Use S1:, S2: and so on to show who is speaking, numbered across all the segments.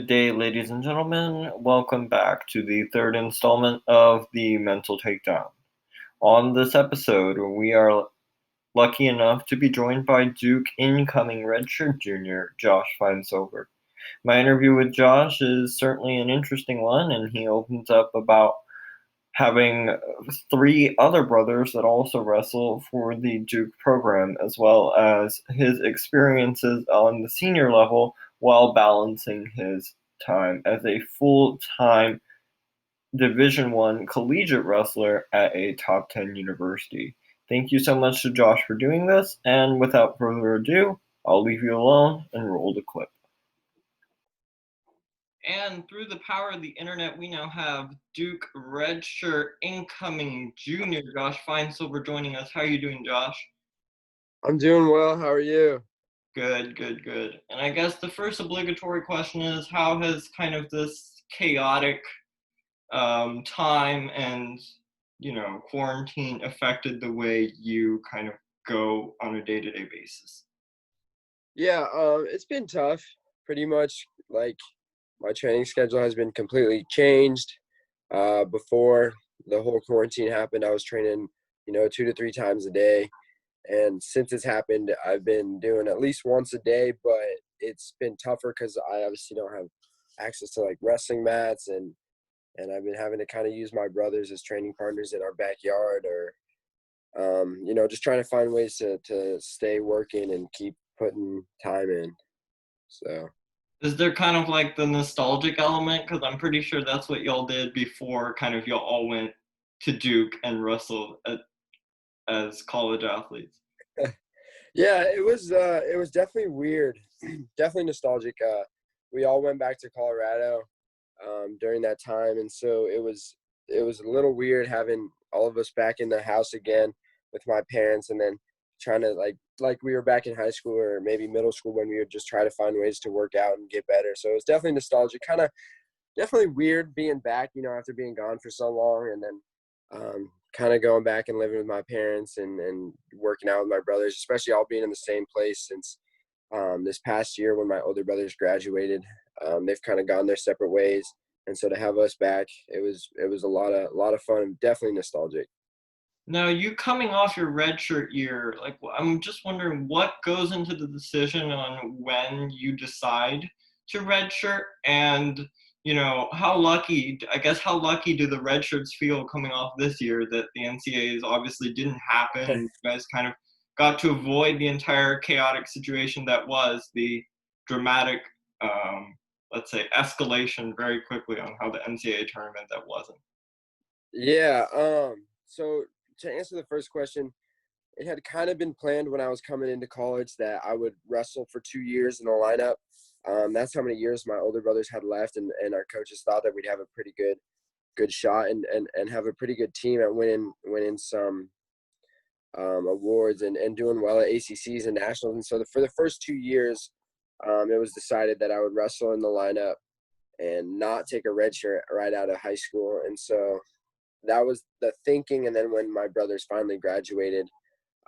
S1: Good day, ladies and gentlemen. Welcome back to the third installment of the Mental Takedown. On this episode, we are lucky enough to be joined by Duke incoming redshirt junior, Josh Finesilver. My interview with Josh is certainly an interesting one, and he opens up about having three other brothers that also wrestle for the Duke program, as well as his experiences on the senior level while balancing his time as a full-time Division I collegiate wrestler at a top 10 university. Thank you so much to Josh for doing this, and without further ado, I'll leave you alone and roll the clip. And through the power of the internet, we now have Duke redshirt incoming junior Josh Finesilver joining us. How are you doing, Josh?
S2: I'm doing well. How are you?
S1: Good. And I guess the first obligatory question is, how has kind of this chaotic time and, quarantine affected the way you kind of go on a day-to-day basis?
S2: Yeah, it's been tough. Pretty much, like, my training schedule has been completely changed. Before the whole quarantine happened, I was training, 2 to 3 times a day. And since it's happened, I've been doing at least once a day, but it's been tougher because I obviously don't have access to, like, wrestling mats, and I've been having to kind of use my brothers as training partners in our backyard, or just trying to find ways to stay working and keep putting time in. So
S1: Is there kind of like the nostalgic element? Because I'm pretty sure that's what y'all did before kind of y'all all went to Duke and wrestled as college athletes.
S2: yeah, it was definitely weird, definitely nostalgic. We all went back to Colorado during that time, and so it was a little weird having all of us back in the house again with my parents, and then trying to like we were back in high school or maybe middle school when we would just try to find ways to work out and get better. So it was definitely nostalgic, kind of definitely weird being back, after being gone for so long, and then kind of going back and living with my parents and working out with my brothers, especially all being in the same place since this past year when my older brothers graduated. They've kind of gone their separate ways, and so to have us back, it was a lot of fun and definitely nostalgic.
S1: Now, you coming off your redshirt year, like I'm just wondering what goes into the decision on when you decide to redshirt, and how lucky do the redshirts feel coming off this year that the NCAAs obviously didn't happen, and you guys kind of got to avoid the entire chaotic situation that was the dramatic, let's say, escalation very quickly on how the NCAA tournament that wasn't.
S2: Yeah. So to answer the first question, it had kind of been planned when I was coming into college that I would wrestle for 2 years in the lineup. That's how many years my older brothers had left, and our coaches thought that we'd have a pretty good shot and have a pretty good team at winning some awards and doing well at ACCs and nationals. And so for the first 2 years, it was decided that I would wrestle in the lineup and not take a red shirt right out of high school. And so that was the thinking. And then when my brothers finally graduated,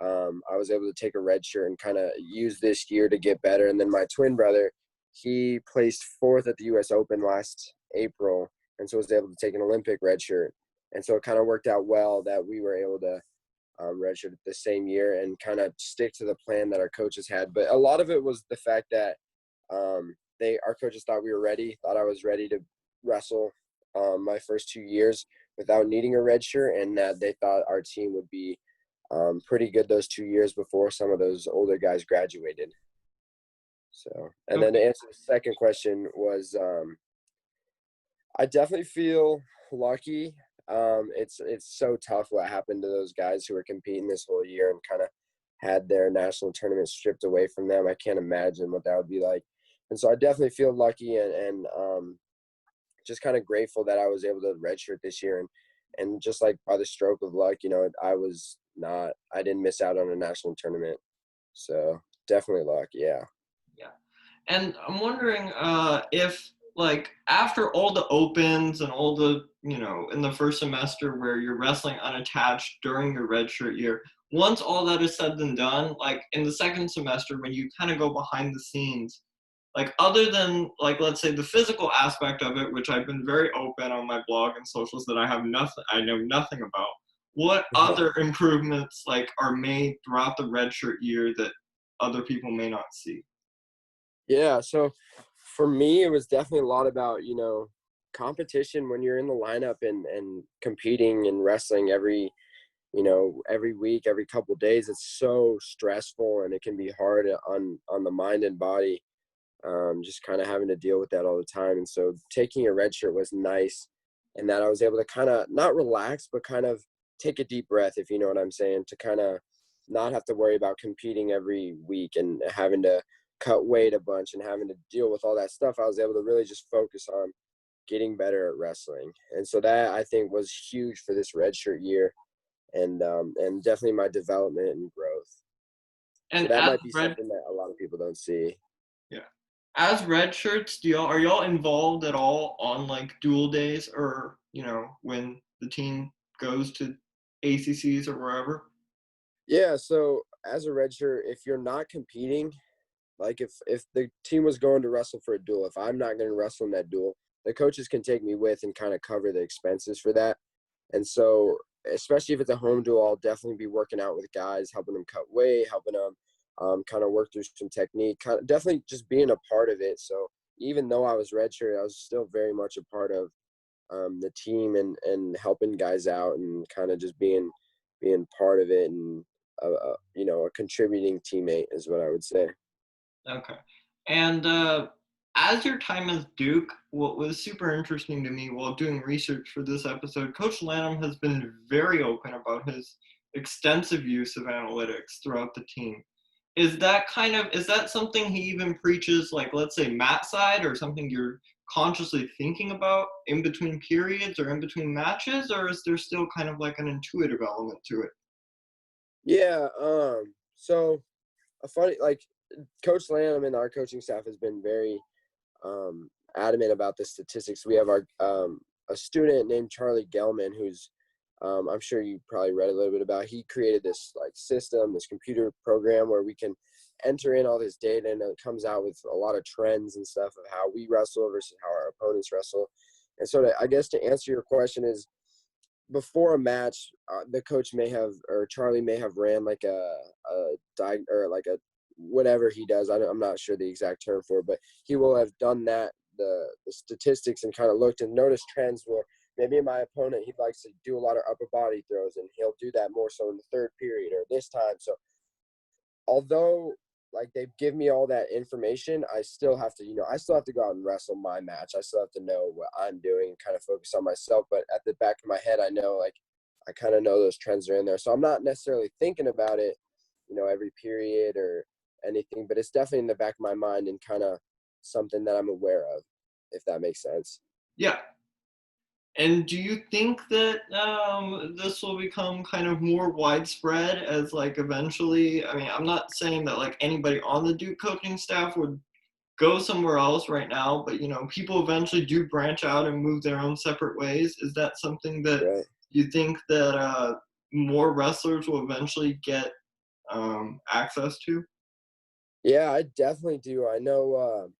S2: I was able to take a red shirt and kind of use this year to get better. And then my twin brother, he placed 4th at the U.S. Open last April, and so was able to take an Olympic red shirt. And so it kind of worked out well that we were able to redshirt the same year and kind of stick to the plan that our coaches had. But a lot of it was the fact that our coaches thought we were ready, thought I was ready to wrestle my first 2 years without needing a red shirt, and that they thought our team would be pretty good those 2 years before some of those older guys graduated. So, and then to answer the second question was, I definitely feel lucky. It's so tough what happened to those guys who were competing this whole year and kind of had their national tournament stripped away from them. I can't imagine what that would be like. And so I definitely feel lucky and just kind of grateful that I was able to redshirt this year. And just like by the stroke of luck, I didn't miss out on a national tournament. So definitely luck. Yeah.
S1: Yeah. And I'm wondering if, like, after all the opens and all the, in the first semester where you're wrestling unattached during your redshirt year, once all that is said and done, like in the second semester when you kind of go behind the scenes, like other than like let's say the physical aspect of it, which I've been very open on my blog and socials that I know nothing about. What other improvements like are made throughout the redshirt year that other people may not see?
S2: Yeah, so for me, it was definitely a lot about, competition when you're in the lineup and competing and wrestling every week, every couple days. It's so stressful and it can be hard on the mind and body, just kind of having to deal with that all the time. And so taking a red shirt was nice, and that I was able to kind of not relax, but kind of take a deep breath, if you know what I'm saying, to kind of not have to worry about competing every week and having to cut weight a bunch and having to deal with all that stuff. I was able to really just focus on getting better at wrestling. And so that I think was huge for this redshirt year, and definitely my development and growth. So
S1: And
S2: that
S1: as
S2: might be
S1: red
S2: something that a lot of people don't see.
S1: yeah. As red shirts, are y'all involved at all on like dual days or, when the team goes to ACCs or wherever?
S2: Yeah, so as a redshirt, if you're not competing, like if the team was going to wrestle for a duel, if I'm not going to wrestle in that duel, the coaches can take me with and kind of cover the expenses for that. And so, especially if it's a home duel, I'll definitely be working out with guys, helping them cut weight, helping them kind of work through some technique, kind of definitely just being a part of it. So even though I was redshirt, I was still very much a part of the team and helping guys out and kind of just being part of it and a contributing teammate is what I would say.
S1: Okay. And as your time as Duke, what was super interesting to me while doing research for this episode, Coach Lanham has been very open about his extensive use of analytics throughout the team. Is that something he even preaches, like let's say mat side, or something you're consciously thinking about in between periods or in between matches, or is there still kind of like an intuitive element to it?
S2: Yeah. So a funny like Coach Lanham and our coaching staff has been very adamant about the statistics. We have our a student named Charlie Gelman, who's I'm sure you probably read a little bit about. He created this like system, this computer program where we can enter in all this data, and it comes out with a lot of trends and stuff of how we wrestle versus how our opponents wrestle. And so, I guess to answer your question is, before a match, the coach may have or Charlie may have ran like or like a whatever he does. I'm not sure the exact term for it, but he will have done that the statistics and kind of looked and noticed trends where maybe my opponent he likes to do a lot of upper body throws and he'll do that more so in the third period or this time. So although like they give me all that information, I still have to, I still have to go out and wrestle my match. I still have to know what I'm doing and kind of focus on myself. But at the back of my head, I know like I kind of know those trends are in there. So I'm not necessarily thinking about it, every period or anything, but it's definitely in the back of my mind and kind of something that I'm aware of, if that makes sense.
S1: Yeah. And do you think that this will become kind of more widespread as like eventually? I mean, I'm not saying that like anybody on the Duke coaching staff would go somewhere else right now, but people eventually do branch out and move their own separate ways. Is that something that
S2: Right.
S1: you think that more wrestlers will eventually get access to?
S2: Yeah, I definitely do. I know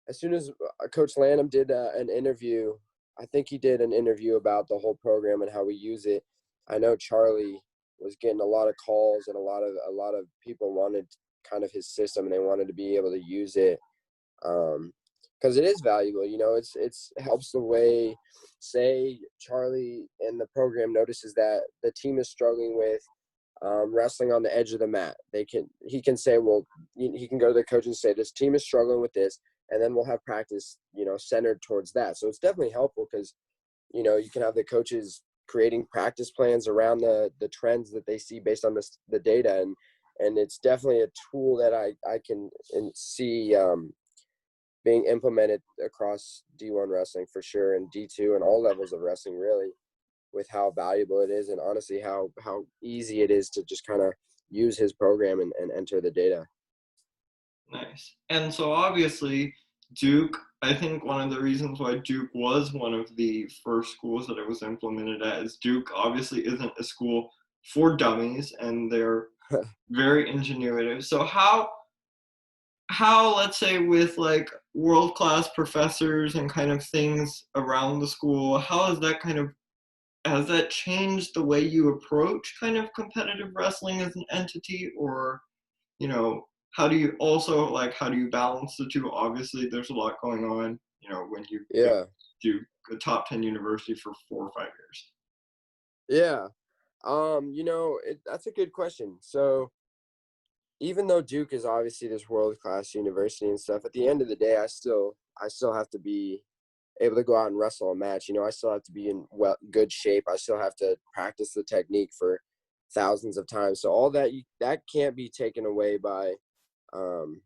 S2: as soon as Coach Lanham did an interview, I think he did an interview about the whole program and how we use it. I know Charlie was getting a lot of calls and a lot of people wanted kind of his system and they wanted to be able to use it because it is valuable. It's helps the way, say Charlie and the program notices that the team is struggling with wrestling on the edge of the mat. He can say, well, he can go to the coach and say, this team is struggling with this, and then we'll have practice, centered towards that. So it's definitely helpful because, you can have the coaches creating practice plans around the trends that they see based on the data, and it's definitely a tool that I can see being implemented across D1 wrestling for sure, and D2 and all levels of wrestling really, with how valuable it is and honestly how easy it is to just kind of use his program and enter the data.
S1: Nice. And so obviously, Duke, I think one of the reasons why Duke was one of the first schools that it was implemented at is Duke obviously isn't a school for dummies and they're very ingenuitive. So how, let's say, with like world-class professors and kind of things around the school, how has that kind of has that changed the way you approach kind of competitive wrestling as an entity? Or, you know, how do you also like how do you balance the two? Obviously there's a lot going on, when you go
S2: Yeah.
S1: to a top 10 university for 4 or 5 years.
S2: Yeah. That's a good question. So even though Duke is obviously this world class university and stuff, at the end of the day, I still have to be able to go out and wrestle a match. I still have to be in good shape. I still have to practice the technique for thousands of times. So all that can't be taken away by, um,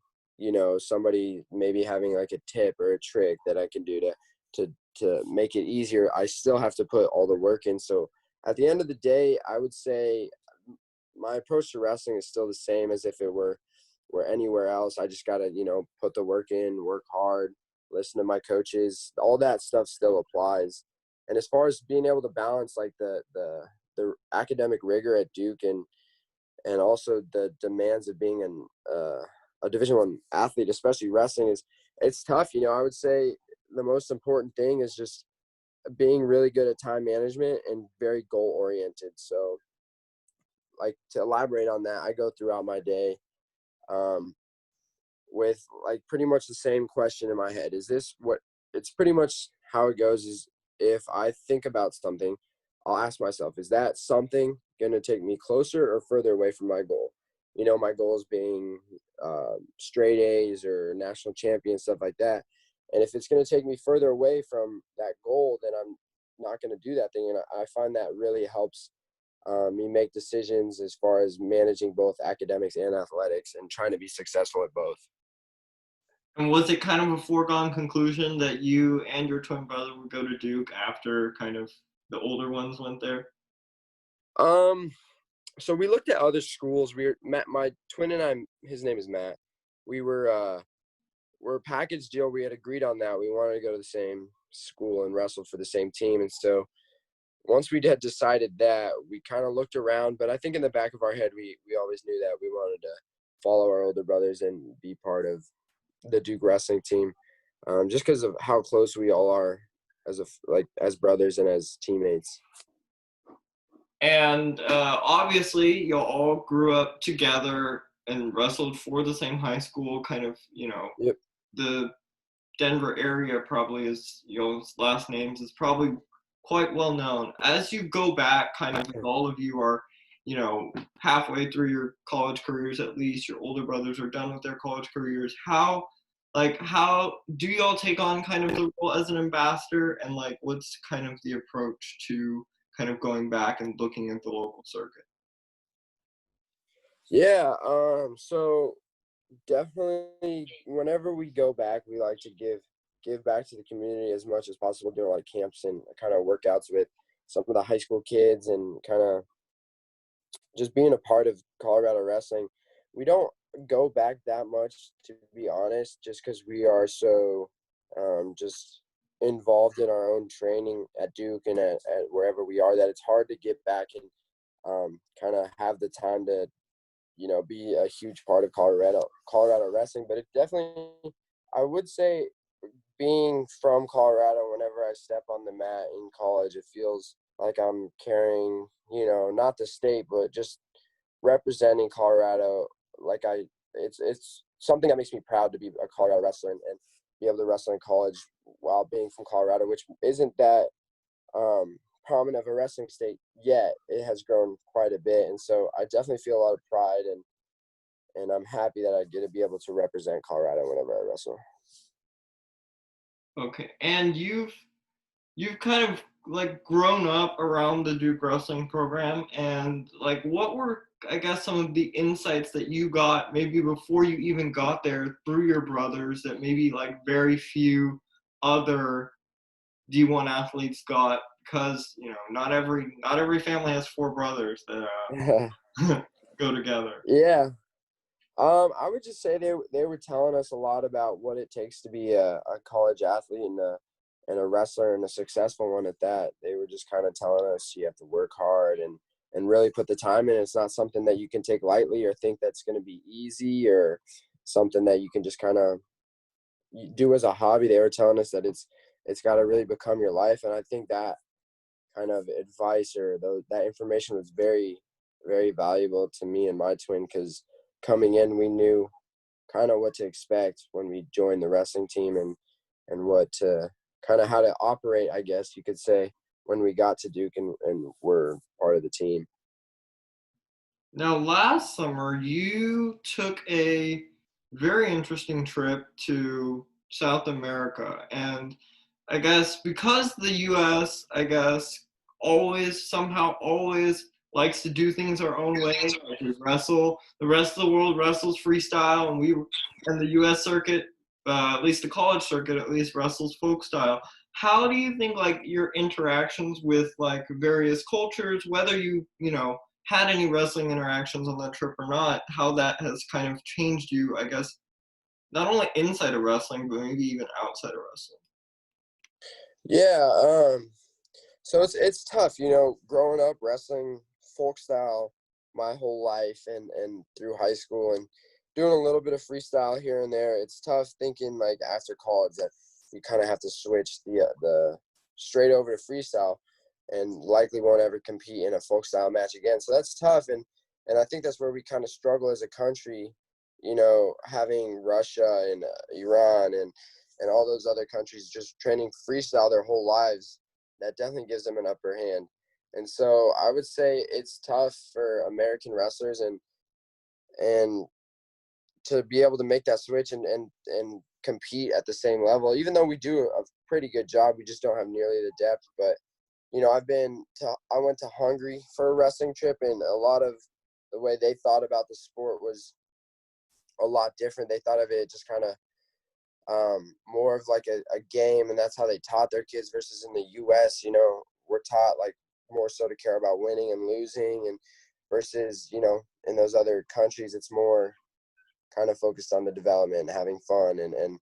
S2: somebody maybe having like a tip or a trick that I can do to make it easier. I still have to put all the work in. So at the end of the day, I would say my approach to wrestling is still the same as if it were anywhere else. I just gotta, put the work in, work hard, listen to my coaches. All that stuff still applies. And as far as being able to balance like the academic rigor at Duke and also the demands of being a Division I athlete, especially wrestling, it's tough. I would say the most important thing is just being really good at time management and very goal oriented. So like to elaborate on that, I go throughout my day um, with like pretty much the same question in my head. Is this what it's pretty much how it goes is if I think about something, I'll ask myself, is that something going to take me closer or further away from my goal? My goals being straight A's or national champion, stuff like that. And if it's going to take me further away from that goal, then I'm not going to do that thing. And I find that really helps me make decisions as far as managing both academics and athletics and trying to be successful at both.
S1: And was it kind of a foregone conclusion that you and your twin brother would go to Duke after kind of the older ones went there?
S2: Um, so we looked at other schools. Matt, my twin and I, his name is Matt. We're a package deal. We had agreed on that. We wanted to go to the same school and wrestle for the same team. And so once we had decided that, we kind of looked around. But I think in the back of our head, we always knew that we wanted to follow our older brothers and be part of the Duke wrestling team, just because of how close we all are as brothers and as teammates.
S1: And obviously, you all grew up together and wrestled for the same high school. Kind of,
S2: Yep.
S1: the Denver area probably is, last names is probably quite well known. As you go back, kind of, with all of you are, halfway through your college careers at least. Your older brothers are done with their college careers. How do y'all take on kind of the role as an ambassador, and like what's kind of the approach to kind of going back and looking at the local circuit?
S2: Yeah. So definitely, whenever we go back, we like to give back to the community as much as possible, doing like camps and kind of workouts with some of the high school kids and kind of just being a part of Colorado wrestling. We don't go back that much, to be honest, just because we are so just involved in our own training at Duke and at wherever we are that it's hard to get back and kind of have the time to be a huge part of Colorado wrestling. But it definitely, I would say, being from Colorado, whenever I step on the mat in college, it feels like I'm carrying, not the state, but just representing Colorado. It's something that makes me proud to be a Colorado wrestler and be able to wrestle in college while being from Colorado, which isn't that prominent of a wrestling state yet. It has grown quite a bit, and so I definitely feel a lot of pride and I'm happy that I get to be able to represent Colorado whenever I wrestle.
S1: Okay, and you've kind of like grown up around the Duke wrestling program, and like what were, I guess, some of the insights that you got maybe before you even got there through your brothers that maybe like very few other D1 athletes got, because not every family has four brothers that go together.
S2: Yeah. I would just say they were telling us a lot about what it takes to be a college athlete and a wrestler and a successful one at that. They were just kind of telling us you have to work hard and really put the time in. It's not something that you can take lightly or think that's going to be easy or something that you can just kind of do as a hobby. They were telling us that it's got to really become your life, and I think that kind of advice or that information was very, very valuable to me and my twin, because coming in, we knew kind of what to expect when we joined the wrestling team, and what to kind of how to operate, I guess you could say, when we got to Duke and were part of the team.
S1: Now, last summer, you took a very interesting trip to South America. And I guess because the US, I guess, always, somehow, always likes to do things our own way, like we wrestle, the rest of the world wrestles freestyle, and the US circuit, at least the college circuit, at least wrestles folk style. How do you think, like, your interactions with, like, various cultures, whether you had any wrestling interactions on that trip or not, how that has kind of changed you, I guess, not only inside of wrestling, but maybe even outside of wrestling?
S2: Yeah, so it's tough, growing up wrestling folk style my whole life and through high school and doing a little bit of freestyle here and there. It's tough thinking like after college that you kind of have to switch the straight over to freestyle and likely won't ever compete in a folk style match again. So that's tough, and I think that's where we kind of struggle as a country, having Russia and Iran and all those other countries just training freestyle their whole lives. That definitely gives them an upper hand. And so I would say it's tough for American wrestlers and to be able to make that switch and compete at the same level, even though we do a pretty good job, we just don't have nearly the depth. But I went to Hungary for a wrestling trip, and a lot of the way they thought about the sport was a lot different. They thought of it just kind of more of like a game, and that's how they taught their kids, versus in the US, we're taught like more so to care about winning and losing, and versus, in those other countries, it's more kind of focused on the development and having fun and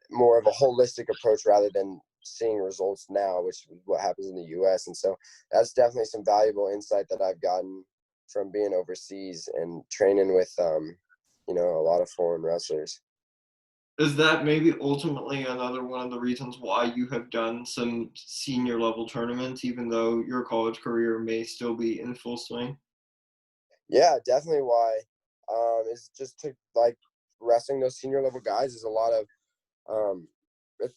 S2: more of a holistic approach rather than seeing results now, which is what happens in the US. And so that's definitely some valuable insight that I've gotten from being overseas and training with, a lot of foreign wrestlers.
S1: Is that maybe ultimately another one of the reasons why you have done some senior level tournaments, even though your college career may still be in full swing?
S2: Yeah, definitely why. Is just to like wrestling those senior level guys is a lot of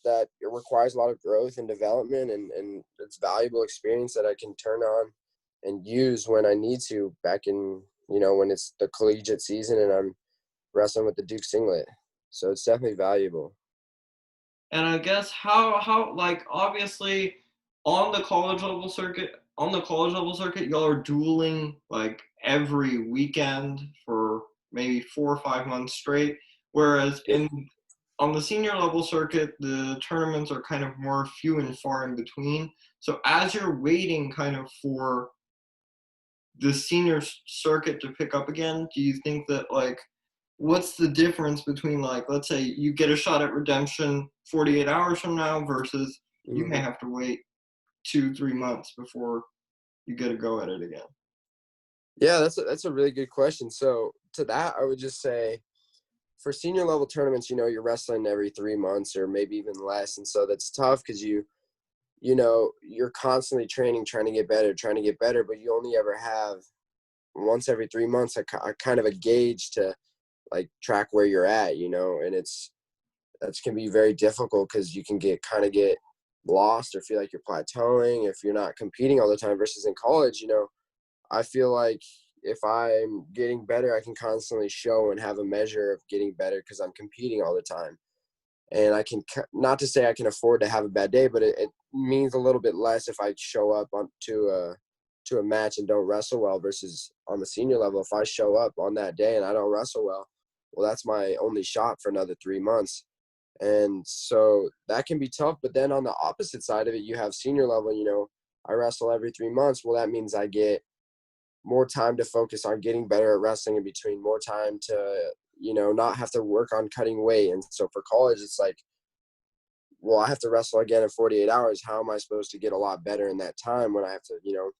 S2: that it requires a lot of growth and development, and it's valuable experience that I can turn on and use when I need to back in, when it's the collegiate season and I'm wrestling with the Duke singlet. So it's definitely valuable.
S1: And I guess how like obviously on the college level circuit, y'all are dueling like every weekend for maybe 4 or 5 months straight. Whereas
S2: Yeah.
S1: on the senior level circuit, the tournaments are kind of more few and far in between. So as you're waiting kind of for the senior circuit to pick up again, do you think that like what's the difference between, like, let's say you get a shot at redemption 48 hours from now versus you may
S2: Mhm.
S1: have to wait 2 3 months before you get a go at it again?
S2: Yeah, that's a really good question. So to that, I would just say for senior level tournaments, you're wrestling every 3 months or maybe even less, and so that's tough because you're constantly training, trying to get better, but you only ever have once every 3 months a kind of a gauge to like track where you're at, and that can be very difficult because you can get lost or feel like you're plateauing if you're not competing all the time. Versus in college, I feel like if I'm getting better, I can constantly show and have a measure of getting better because I'm competing all the time. And I can, not to say I can afford to have a bad day, but it means a little bit less if I show up to a match and don't wrestle well, versus on the senior level, if I show up on that day and I don't wrestle well, that's my only shot for another 3 months. And so that can be tough. But then on the opposite side of it, you have senior level, I wrestle every 3 months. Well, that means I get more time to focus on getting better at wrestling in between, more time to, not have to work on cutting weight. And so for college, it's like, well, I have to wrestle again in 48 hours. How am I supposed to get a lot better in that time when I have to,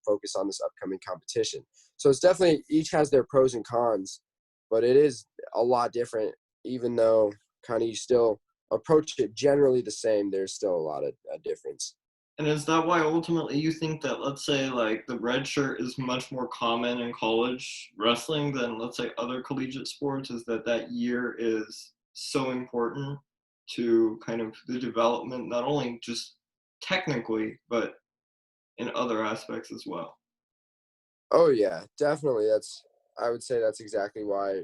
S2: focus on this upcoming competition? So it's definitely, each has their pros and cons, but it is a lot different even though kind of you still approach it generally the same, there's still a lot of a difference.
S1: And is that why ultimately you think that, let's say, like the red shirt is much more common in college wrestling than, let's say, other collegiate sports? Is that that year is so important to kind of the development, not only just technically, but in other aspects as well?
S2: Oh yeah, definitely. I would say that's exactly why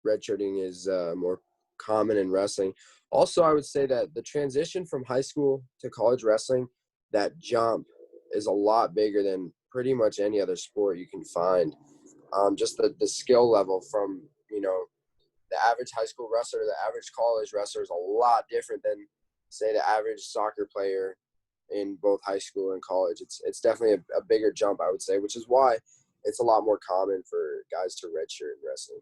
S2: redshirting is more common in wrestling. Also, I would say that the transition from high school to college wrestling, that jump is a lot bigger than pretty much any other sport you can find. Just the skill level from, the average high school wrestler, the average college wrestler is a lot different than, say, the average soccer player in both high school and college. It's definitely a bigger jump, I would say, which is why it's a lot more common for guys to redshirt in wrestling.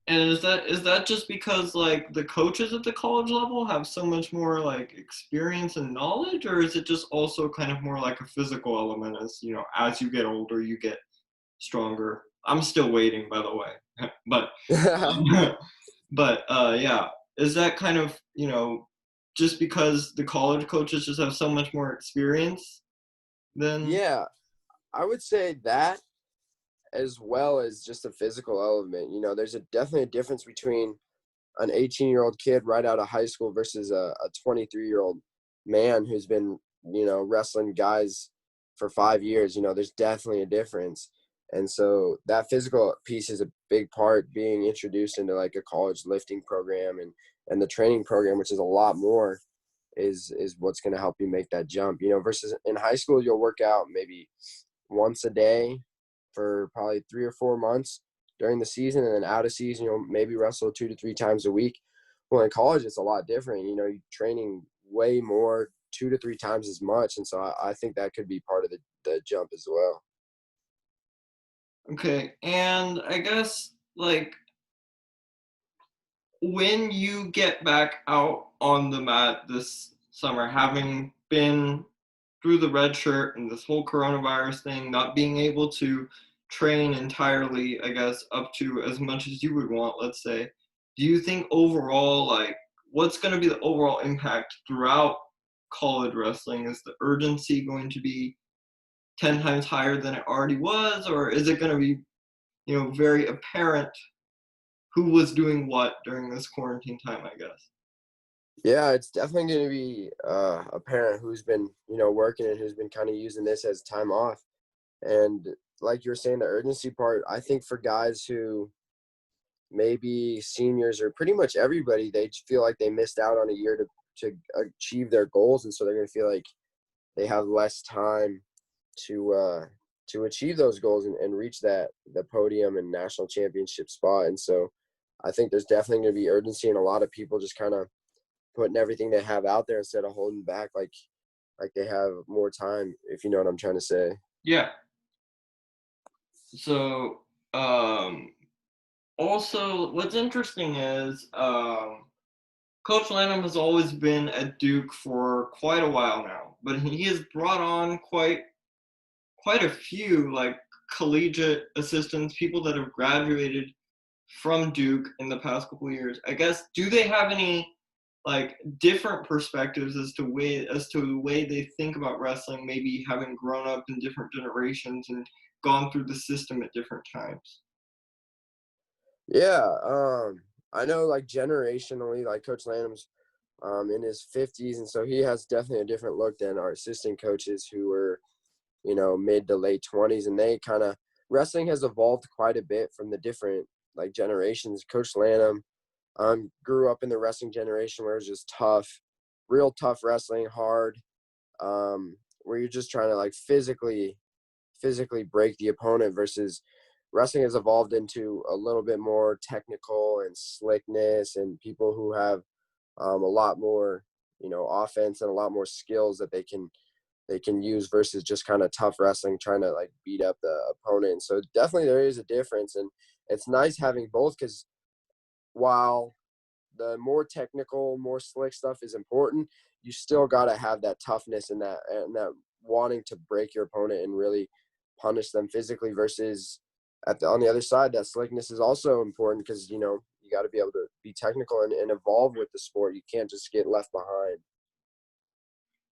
S1: And is that just because like the coaches at the college level have so much more like experience and knowledge, or is it just also kind of more like a physical element as as you get older you get stronger? I'm still waiting, by the way, but but yeah, is that kind of just because the college coaches just have so much more experience than?
S2: Yeah, I would say that, as well as just a physical element. There's definitely a difference between an 18-year-old kid right out of high school versus a 23-year-old man who's been, wrestling guys for 5 years. There's definitely a difference. And so that physical piece is a big part being introduced into like a college lifting program and the training program, which is a lot more, is what's going to help you make that jump, versus in high school, you'll work out maybe once a day for probably 3 or 4 months during the season, and then out of season, you'll maybe wrestle 2 to 3 times a week. Well, in college, it's a lot different. You're training way more, 2 to 3 times as much, and so I think that could be part of the jump as well.
S1: Okay, and I guess like when you get back out on the mat this summer, having been through the red shirt and this whole coronavirus thing, not being able to train entirely, I guess, up to as much as you would want, let's say, do you think overall, like, what's going to be the overall impact throughout college wrestling? Is the urgency going to be 10 times higher than it already was, or is it going to be, very apparent who was doing what during this quarantine time, I guess?
S2: Yeah, it's definitely going to be a parent who's been, working and who's been kind of using this as time off. And like you were saying, the urgency part, I think for guys who maybe seniors or pretty much everybody, they feel like they missed out on a year to achieve their goals. And so they're going to feel like they have less time to achieve those goals and reach the podium and national championship spot. And so I think there's definitely going to be urgency and a lot of people just kind of putting everything they have out there instead of holding back like they have more time, if you know what I'm trying to say.
S1: Yeah. So, also, what's interesting is Coach Lanham has always been at Duke for quite a while now, but he has brought on quite a few like collegiate assistants, people that have graduated from Duke in the past couple of years. I guess, do they have any like different perspectives as to the way they think about wrestling, maybe having grown up in different generations and gone through the system at different times?
S2: Yeah, I know like generationally, like Coach Lanham's in his 50s, and so he has definitely a different look than our assistant coaches who were, mid to late 20s, and they kind of wrestling has evolved quite a bit from the different like generations. Coach Lanham grew up in the wrestling generation where it was just tough, real tough wrestling, hard, where you're just trying to like physically break the opponent versus wrestling has evolved into a little bit more technical and slickness and people who have a lot more offense and a lot more skills that they can use versus just kind of tough wrestling trying to like beat up the opponent. So definitely there is a difference, and it's nice having both because while the more technical, more slick stuff is important, you still got to have that toughness and that wanting to break your opponent and really punish them physically versus on the other side, that slickness is also important because, you You got to be able to be technical and evolve with the sport. You can't just get left behind.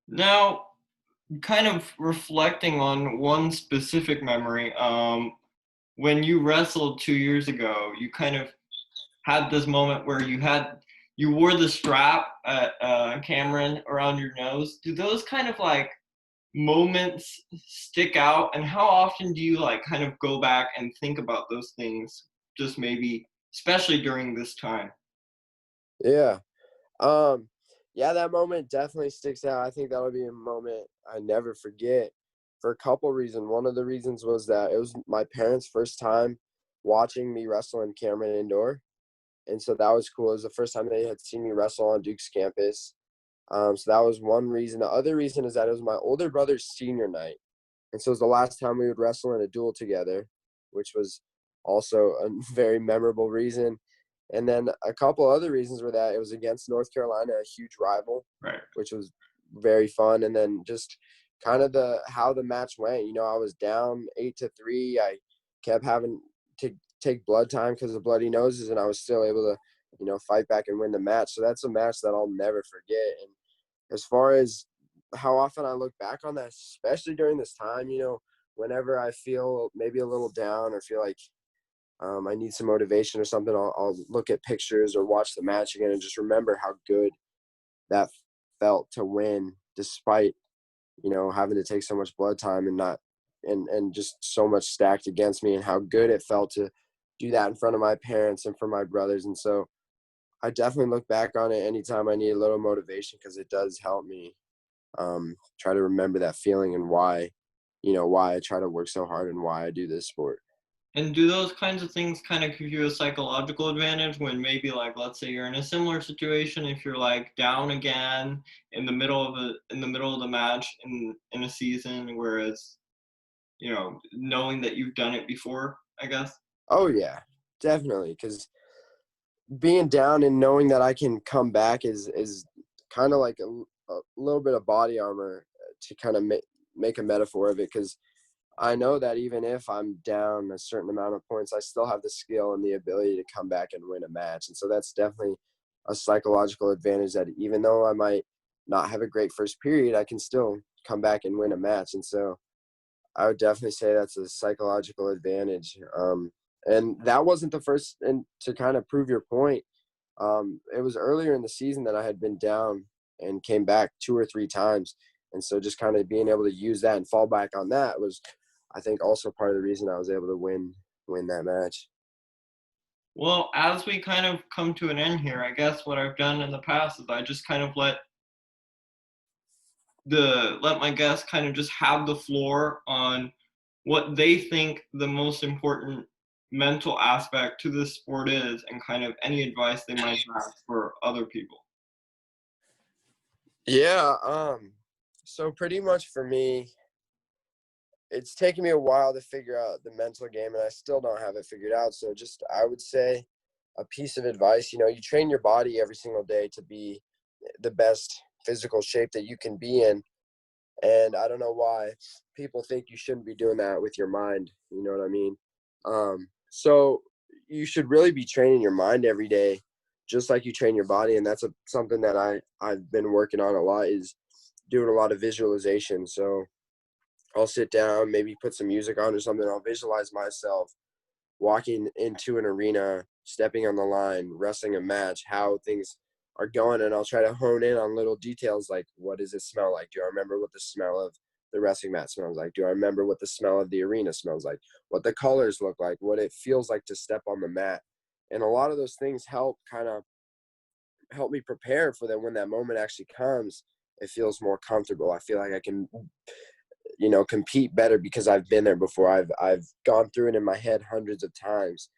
S1: Now, kind of reflecting on one specific memory, when you wrestled 2 years ago, you kind of had this moment where you wore the strap at Cameron around your nose. Do those kind of like moments stick out, and how often do you like kind of go back and think about those things, just maybe especially during this time?
S2: Yeah. Um, yeah, that moment definitely sticks out. I think that'll be a moment I never forget for a couple reasons. One of the reasons was that it was my parents' first time watching me wrestle in Cameron Indoor. And so that was cool. It was the first time they had seen me wrestle on Duke's campus. So that was one reason. The other reason is that it was my older brother's senior night. And so it was the last time we would wrestle in a duel together, which was also a very memorable reason. And then a couple other reasons were that it was against North Carolina, a huge rival,
S1: Right.
S2: which was very fun. And then just kind of how the match went. I was down 8-3. I kept having to take blood time because of bloody noses, and I was still able to, fight back and win the match. So that's a match that I'll never forget. And as far as how often I look back on that, especially during this time, whenever I feel maybe a little down or feel like I need some motivation or something, I'll look at pictures or watch the match again and just remember how good that felt to win, despite having to take so much blood time and not and just so much stacked against me, and how good it felt to do that in front of my parents and for my brothers. And so I definitely look back on it anytime I need a little motivation, because it does help me try to remember that feeling and why I try to work so hard and why I do this sport.
S1: And do those kinds of things kind of give you a psychological advantage when maybe like let's say you're in a similar situation, if you're like down again in the middle of the match in a season, whereas knowing that you've done it before, I guess.
S2: Oh yeah, definitely. Because being down and knowing that I can come back is kind of like a little bit of body armor, to kind of make a metaphor of it. Because I know that even if I'm down a certain amount of points, I still have the skill and the ability to come back and win a match. And so that's definitely a psychological advantage, that even though I might not have a great first period, I can still come back and win a match. And so I would definitely say that's a psychological advantage. And that wasn't the first, and to kind of prove your point, it was earlier in the season that I had been down and came back 2 or 3 times. And so just kind of being able to use that and fall back on that was, I think, also part of the reason I was able to win that match.
S1: Well, as we kind of come to an end here, I guess what I've done in the past is I just kind of let my guests kind of just have the floor on what they think the most important mental aspect to this sport is, and kind of any advice they might have for other people.
S2: Yeah. So pretty much for me, it's taken me a while to figure out the mental game, and I still don't have it figured out. So just, I would say, a piece of advice, you train your body every single day to be the best physical shape that you can be in. And I don't know why people think you shouldn't be doing that with your mind. You know what I mean? So you should really be training your mind every day, just like you train your body. And that's something that I've been working on a lot, is doing a lot of visualization. So I'll sit down, maybe put some music on or something. I'll visualize myself walking into an arena, stepping on the line, wrestling a match, how things are going. And I'll try to hone in on little details like, what does it smell like? Do I remember what the smell of the wrestling mat smells like? Do I remember what the smell of the arena smells like? What the colors look like? What it feels like to step on the mat? And a lot of those things help me prepare for that. When that moment actually comes, it feels more comfortable. I feel like I can compete better because I've been there before. I've gone through it in my head hundreds of times.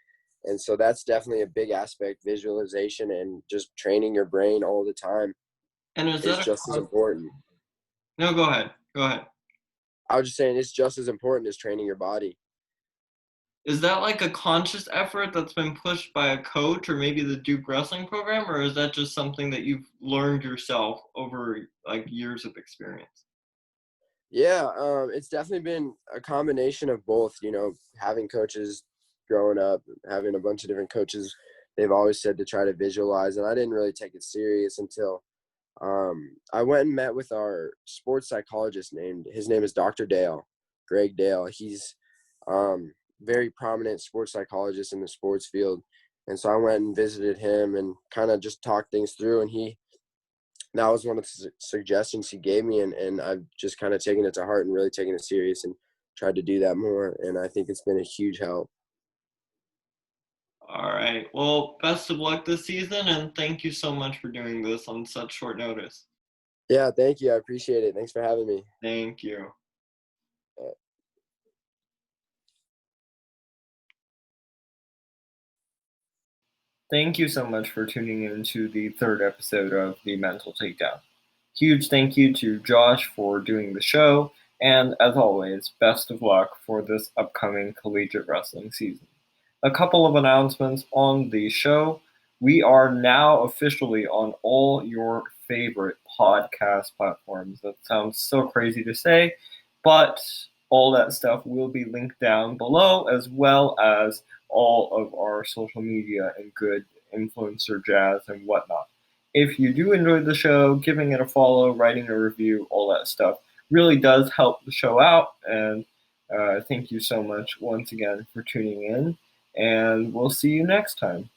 S2: And so that's definitely a big aspect. Visualization and just training your brain all the time
S1: And is
S2: is
S1: that a
S2: just as important.
S1: no, go ahead. Go ahead.
S2: I was just saying, it's just as important as training your body.
S1: Is that like a conscious effort that's been pushed by a coach or maybe the Duke wrestling program, or is that just something that you've learned yourself over like years of experience?
S2: Yeah, it's definitely been a combination of both, having coaches growing up, having a bunch of different coaches they've always said to try to visualize, and I didn't really take it serious until I went and met with our sports psychologist. His name is Dr. Dale, Greg Dale. He's very prominent sports psychologist in the sports field. And so I went and visited him and kind of just talked things through. And that was one of the suggestions he gave me. And I've just kind of taken it to heart and really taken it serious and tried to do that more. And I think it's been a huge help.
S1: All right. Well, best of luck this season, and thank you so much for doing this on such short notice.
S2: Yeah, thank you. I appreciate it. Thanks for having me.
S1: Thank you. Thank you so much for tuning in to the third episode of The Mental Takedown. Huge thank you to Josh for doing the show, and as always, best of luck for this upcoming collegiate wrestling season. A couple of announcements on the show. We are now officially on all your favorite podcast platforms. That sounds so crazy to say, but all that stuff will be linked down below, as well as all of our social media and good influencer jazz and whatnot. If you do enjoy the show, giving it a follow, writing a review, all that stuff really does help the show out. And thank you so much once again for tuning in, and we'll see you next time.